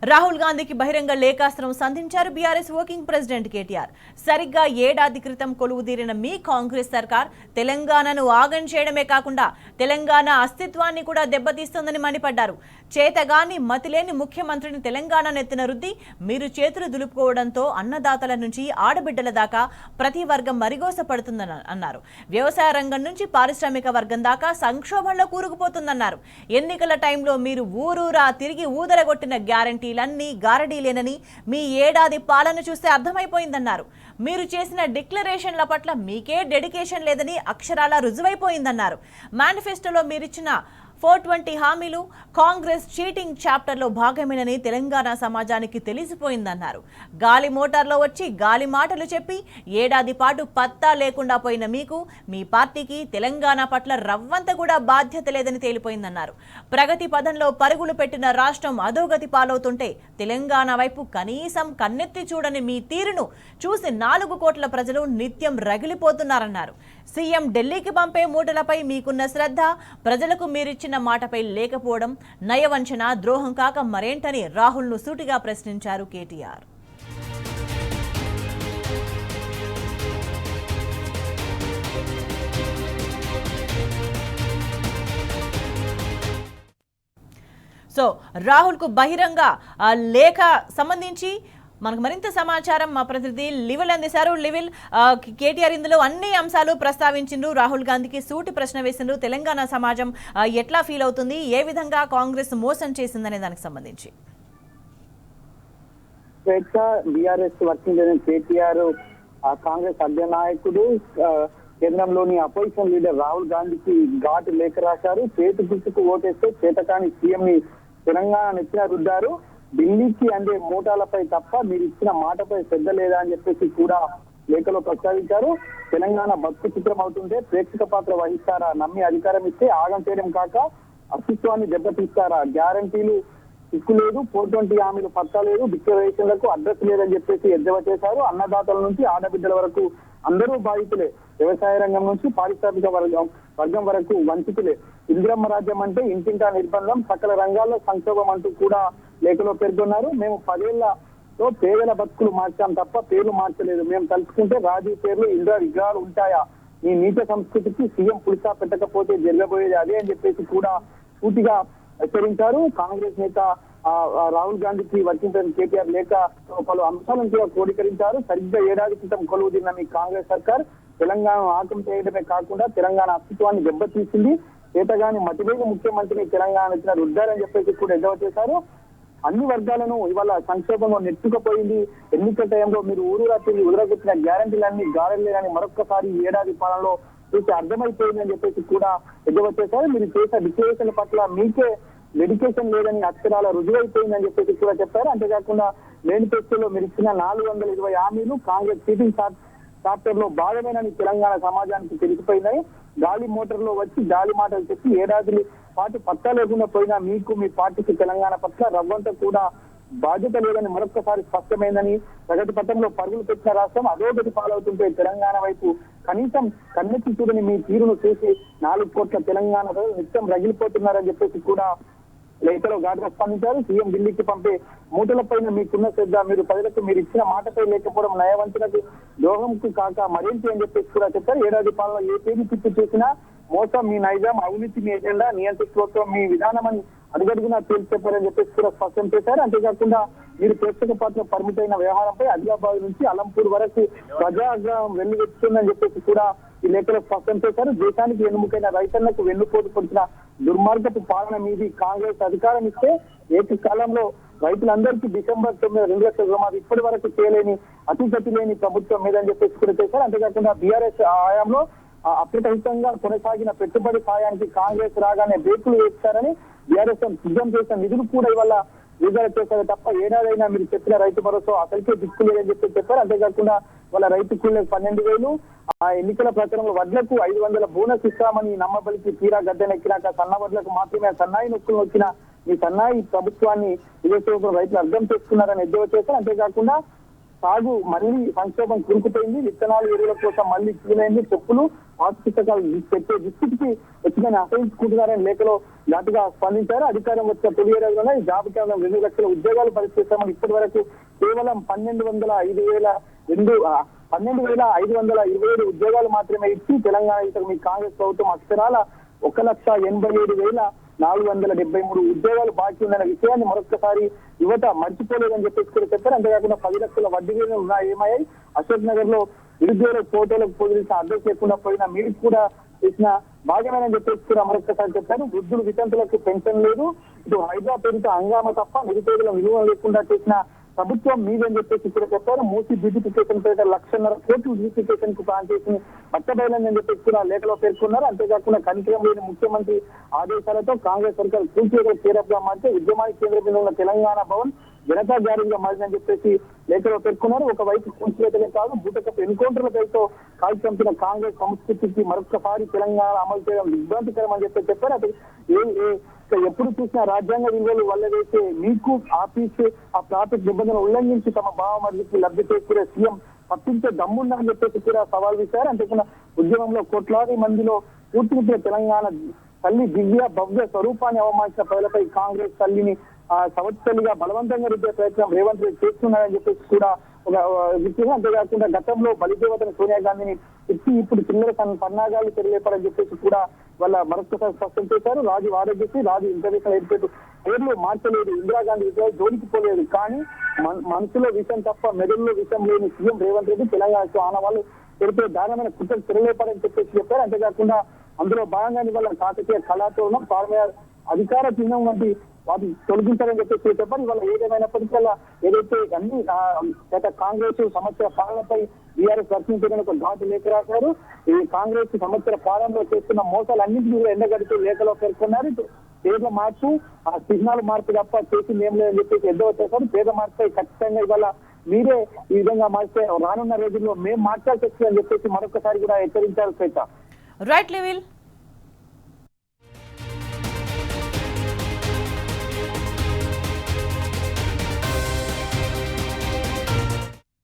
రాహుల్ గాంధీకి బహిరంగ లేఖాస్త్రం సంధించారు BRS working president KTR. సరిగ్గా ఏడాది క్రితం కొలువుదీరిన మీ కాంగ్రెస్ సర్కార్ తెలంగాణను ఆగం చేయడమే కాకుండా తెలంగాణ అస్తిత్వాన్ని కూడా దెబ్బతీస్తుందని మండిపడ్డారు. చేతగాని మతిలేని ముఖ్యమంత్రిని తెలంగాణ నెత్తిన రుద్ది మీరు చేతులు దులుపుకోవడంతో అన్నదాతల నుంచి ఆడబిడ్డల దాకా ప్రతి వర్గం మరిగోస పడుతుందని అన్నారు. వ్యవసాయ రంగం నుంచి పారిశ్రామిక వర్గం దాకా సంక్షోభంలో కూరుకుపోతుందన్నారు. ఎన్నికల టైంలో మీరు ఊరూరా తిరిగి ఊదరగొట్టిన గ్యారంటీ లన్నీ గారడీలేనని మీ ఏడాది పాలన చూస్తే అర్థమైపోయిందన్నారు. మీరు చేసిన డిక్లరేషన్ల పట్ల మీకే డెడికేషన్ లేదని అక్షరాల రుజువైపోయిందన్నారు. మేనిఫెస్టోలో మీరిచ్చిన 420 హామీలు కాంగ్రెస్ చీటింగ్ చాప్టర్లో భాగమేనని తెలంగాణ సమాజానికి తెలిసిపోయిందన్నారు. గాలి మోటార్లో వచ్చి గాలి మాటలు చెప్పి ఏడాది పాటు పత్తా లేకుండా పోయిన మీకు మీ పార్టీకి తెలంగాణ పట్ల రవ్వంత కూడా బాధ్యత లేదని తేలిపోయిందన్నారు. ప్రగతి పదంలో పరుగులు పెట్టిన రాష్ట్రం అధోగతి పాలవుతుంటే తెలంగాణ వైపు కనీసం కన్నెత్తి చూడని మీ తీరును చూసి 4 కోట్ల ప్రజలు నిత్యం రగిలిపోతున్నారన్నారు. సీఎం ఢిల్లీకి పంపే మూటలపై మీకున్న శ్రద్ధ ప్రజలకు మీరిచ్చిన మాటపై లేకపోవడం నయవంచన ద్రోహం కాక మరేంటని రాహుల్ను సూటిగా ప్రశ్నించారు కేటీఆర్. రాహుల్కు బహిరంగ లేఖ సంబంధించి మనకు మరింత సమాచారం మా ప్రతినిధి లివిల్ అందిశారు. లివిల్, కేటీఆర్ ఇందులో అన్ని అంశాలు ప్రస్తావించిండ్రు. రాహుల్ గాంధీకి సూటి ప్రశ్న వేసిండ్రు. తెలంగాణ సమాజం ఎట్లా ఫీల్ అవుతుంది, ఏ విధంగా కాంగ్రెస్ మోసం చేసిందనే దానికి సంబంధించి BRS working president KTR Congress అగ్రనాయకుడు కేంద్రంలోని అపోజిషన్ లీడర్ రాహుల్ గాంధీకి ఘాటు లేఖ రాశారు. చేతి గుర్తుకు ఓటేస్తే చేతకాని సీఎం ని తెలంగాణ నెత్తిన రుద్దారు. ఢిల్లీకి అందే మూటాలపై తప్ప మీరు ఇచ్చిన మాటపై శ్రద్ధ లేదా అని చెప్పేసి కూడా లేఖలో ప్రస్తావించారు. తెలంగాణ బతుకు చిత్రం అవుతుంటే ప్రేక్షక పాత్ర వహిస్తారా, నమ్మి అధికారం ఇస్తే ఆగం చేయడం కాక అస్తిత్వాన్ని దెబ్బతీస్తారా, గ్యారంటీలు సిక్కు లేదు, 420 హామీలు పత్తా లేదు, డిక్లరేషన్లకు అడ్రస్ లేదని చెప్పేసి ఎద్దేవా చేశారు. అన్నదాతల నుంచి ఆడబిడ్డల వరకు అందరూ బాధితులే, వ్యవసాయ రంగం నుంచి పారిశ్రామిక వర్గం వరకు వంచితులే. ఇందిరమ్మ రాజ్యం అంటే ఇంటింటా నిర్బంధం, సకల రంగాల్లో సంక్షోభం అంటూ కూడా లేఖలో పేర్కొన్నారు. మేము 10 ఏళ్లలో పేదల బతుకులు మార్చాం తప్ప పేర్లు మార్చలేదు. మేము తలుచుకుంటే రాజీవ్ పేర్లు ఇందిరా విగ్రహాలు ఉంటాయా? ఈ నీచ సంస్కృతికి సీఎం పులిసా పెట్టకపోతే జరగబోయేది అదే అని చెప్పేసి కూడా పూర్తిగా హెచ్చరించారు. కాంగ్రెస్ నేత రాహుల్ గాంధీకి వర్కింగ్ ప్రెసిడెంట్ కేటీఆర్ లేఖ పలు అంశాలను కూడా క్రోడీకరించారు. సరిగ్గా ఏడాది క్రితం కొలువుదీరిన మీ కాంగ్రెస్ సర్కార్ తెలంగాణను ఆకం చేయడమే కాకుండా తెలంగాణ అస్తిత్వాన్ని దెబ్బతీసింది. చేతగాని మతిలేని ముఖ్యమంత్రిని తెలంగాణ ఇచ్చిన రుద్దారని చెప్పేసి కూడా ఎద్దేవా చేశారు. అన్ని వర్గాలను ఇవాళ సంక్షోభంలో నెట్టుకుపోయింది. ఎన్నికల టైంలో మీరు ఊరూరా తిరిగి ఉదరగొట్టిన గ్యారంటీలన్నీ గారెలేదని మరొక్కసారి ఏడాది పాలనలో చూసి అర్థమైపోయిందని చెప్పేసి కూడా ఎద్దేవా చేశారు. మీరు చేసిన డిక్లరేషన్ల పట్ల మీకే డెడికేషన్ లేదని అక్షరాల రుజువైపోయిందని చెప్పేసి కూడా చెప్పారు. అంతేకాకుండా మేనిఫెస్టోలో మీరు ఇచ్చిన 420 హామీలు కాంగ్రెస్ చీటింగ్ చాప్టర్ లో భాగమేనని తెలంగాణ సమాజానికి తెలిసిపోయినాయి. గాలి మోటార్లో వచ్చి గాలి మాటలు చెప్పి ఏడాది పాటు పత్తా లేకుండా పోయినా మీకు మీ పార్టీకి తెలంగాణ పట్ల రవ్వంతా కూడా బాధ్యత లేదని మరొక్కసారి స్పష్టమైందని, ప్రగతి పథంలో పరుగులు పెట్టిన రాష్ట్రం అధోగతి పాలవుతుంటే తెలంగాణ వైపు కనీసం కన్నెత్తి చూడని మీ తీరును చూసి 4 కోట్ల తెలంగాణ నిత్యం రగిలిపోతున్నారని చెప్పేసి కూడా లేఖలో ఘాటుగా స్పందించారు. సీఎం ఢిల్లీకి పంపే మూటలపైన మీకున్న శ్రద్ధ మీరు ప్రజలకు మీరు ఇచ్చిన మాటపై లేకపోవడం నయవంచనకు ద్రోహంకు కాక మరేంటి అని చెప్పేసి కూడా చెప్పారు. ఏడాది పాలన ఏ పేరు పిచ్చి చేసినా మోసం మీ నైజాం, అవినీతి మీ ఎజెండా, నియంత్రిత్వం మీ విధానం అని అడుగడుగునా తేల్చి చెప్పారని చెప్పేసి కూడా స్పష్టం చేశారు. అంతేకాకుండా మీరు ప్రేక్షక పాత్ర పరిమిత అయిన వ్యవహారంపై ఆదిలాబాద్ నుంచి అలంపూర్ వరకు ప్రజాగ్రహం వెన్నువెచ్చుతుందని చెప్పేసి కూడా ఈ లేఖలో స్పష్టం చేశారు. దేశానికి వెన్నుముకైన రైతన్నకు వెన్నుపోటు పొడిచిన దుర్మార్గపు పాలన మీది. కాంగ్రెస్ అధికారం ఇస్తే ఏకకాలంలో రైతులందరికీ డిసెంబర్ 9 2 లక్షల రుణాలు ఇప్పటి వరకు చేయలేని అతిగతి లేని ప్రభుత్వం మీదని చెప్పేసి కూడా చేశారు. అంతేకాకుండా బీఆర్ఎస్ హయాంలో అప్రతహితంగా కొనసాగిన పెట్టుబడి సాయానికి కాంగ్రెస్ రాగానే బ్రేకులు వేస్తారని బీఆర్ఎస్ సిద్ధం చేసిన నిధులు కూడా ఇవాళ విడుదల చేశారు తప్ప ఏడాదైనా మీరు చెప్పిన రైతు భరోసా అసలుకే దిక్కులేదని చెప్పి చెప్పారు. అంతేకాకుండా వాళ్ళ రైతు కూలీలకు 12,000, ఆ ఎన్నికల ప్రచారంలో వడ్లకు 500 బోనస్ ఇస్తామని నమ్మబలికి తీరా గద్దెనెక్కినాక సన్న వడ్లకు మాత్రమే సన్నాయి నొక్కులు వచ్చిన ఈ సన్నాయి ప్రభుత్వాన్ని విదేశీ రైతులు అర్థం చేసుకున్నారని ఎద్దేవా చేశారు. అంతేకాకుండా సాగు మళ్ళీ సంక్షోభం కురుకుపోయింది, విత్తనాలు ఎరువుల కోసం మళ్ళీ క్యూలైంది, చెప్పులు పాత పుస్తకాలు పెట్టే దుస్థితికి వచ్చిందని అసహించుకుంటున్నారని లేఖలో ఘాటుగా స్పందించారు. అధికారం వచ్చిన తొలి ఏడాదిలోనే ఈ జాబ్ కేవలం 2 లక్షల ఉద్యోగాలు పరిశీలిస్తామని ఇప్పటి వరకు కేవలం 12,527 ఉద్యోగాలు మాత్రమే ఇచ్చి తెలంగాణ ఇతర మీ కాంగ్రెస్ ప్రభుత్వం అక్షరాల 1,87,473 ఉద్యోగాలు బాకీ ఉందన్న విషయాన్ని మరొకసారి యువత మర్చిపోలేదని చెప్పేసి కూడా చెప్పారు. అంతేకాకుండా 10 లక్షల వడ్డీ ఏమయ్యాయి, అశోక్ నగర్ లో నిరుద్యోగుల ఫోటోలకు పొదిలిసిన అడ్రస్ లేకుండా పోయిన మీరు కూడా చేసిన భాగమేనని చెప్పేసి కూడా మరొకసారి చెప్పారు. వృద్ధులు వితంతులకు పెన్షన్ లేదు, ఇటు హైదరాబాద్ పేరుతో హంగామా తప్ప నిరుద్యోగుల విలువ లేకుండా చేసిన ప్రభుత్వం మీదని చెప్పేసి కూడా చెప్పారు. మూసి బ్యూటిఫికేషన్ పేట 1,50,000 కోట్లు బ్యూటిఫికేషన్ కు ప్లాన్ చేసి పట్టబయలని చెప్పేసి కూడా లేఖలో పేర్కొన్నారు. అంతేకాకుండా కనికరం లేని ముఖ్యమంత్రి ఆదేశాలతో కాంగ్రెస్ సర్కార్ పూర్తిగా కేరఫ్ మార్చి ఉద్యమానికి కేంద్ర బిందువు ఉన్న తెలంగాణ భవన్ జనతా గ్యారేజ్గా మారిందని చెప్పేసి లేఖలో పేర్కొన్నారు. ఒకవైపు కూల్చివేతలే కాదు, బూటకపు ఎన్కౌంటర్ల పేరుతో కాల్చి చంపిన కాంగ్రెస్ సంస్కృతికి మరొకసారి తెలంగాణ అమలు చేయడం దిగ్భ్రాంతికరం అని చెప్పి చెప్పారు. అది ఎప్పుడు చూసినా రాజ్యాంగ విలువలు వల్ల వేసే మీకు ఆఫీస్ ఆ ప్రాఫిట్ నిబంధనలు ఉల్లంఘించి తమ భావమర్దికి లబ్ధి చేకూరే సీఎం తప్పించే దమ్ముందని చెప్పేసి కూడా సవాల్ చేశారు. అంతేకాకుండా ఉద్యమంలో కోట్లాది మందిలో పూర్తిగా తెలంగాణ తల్లి దివ్య భవ్య స్వరూపాన్ని అవమానించిన ప్రజలపై కాంగ్రెస్ తల్లిని సంవత్సరాలుగా బలవంతంగా రుద్దే ప్రయత్నం రేవంత్ రెడ్డి చేస్తున్నారని చెప్పేసి కూడా ఒక విషయం. అంతేకాకుండా గతంలో బలిదేవతను సోనియా గాంధీని ఇచ్చి ఇప్పుడు చిల్లర పన్నాగాలు తెలియపడని చెప్పేసి కూడా వాళ్ళ మరొకసారి స్పష్టం చేశారు. రాజు ఆరోగ్యశ్రీ, రాజు ఇంటర్నేషనల్ ఎయిర్పోర్ట్ పేర్లు మార్చలేదు, ఇందిరాగాంధీ విషయాలు జోలికి పోలేదు. కానీ మనసులో విషయం తప్ప మెదడులో విషయం లేని సీఎం రేవంత్ రెడ్డి తెలంగాణకు ఆనవాళ్ళు తెలిపే దారుణమైన కుట్రలు తెరలేపడని చెప్పేసి చెప్పారు. అంతేకాకుండా అందులో భాగంగానే వాళ్ళ కాకతీయ కళాతోరణం ఫార్మర్ అధికార చిహ్నం వంటి వాటిని తొలగించాలని చెప్పేసి చెప్పారు. ఇవాళ ఏదేమైనప్పటికీ ఏదైతే అన్ని గత కాంగ్రెస్ సంవత్సర పాలనపై బీఆర్ఎస్ వర్కింగ్ ప్రెసిడెంట్ ఒక ఘాటు లేఖ రాశారు. ఈ కాంగ్రెస్ సంవత్సర పాలనలో చేస్తున్న మోసాలన్నింటినీ కూడా ఎండగడుతూ లేఖలో పేర్కొన్నారు. పేర్ల మార్పు ఆ చిహ్నాలు మార్పు తప్ప చేసింది ఏం లేదని చెప్పేసి ఎద్దవ చేశారు. పేద మార్పుపై ఖచ్చితంగా ఇవాళ మీరే ఈ విధంగా మార్చే రానున్న రోజుల్లో మేము మార్చాల్సి వస్తుందని చెప్పేసి మరొకసారి కూడా హెచ్చరించారు. Right level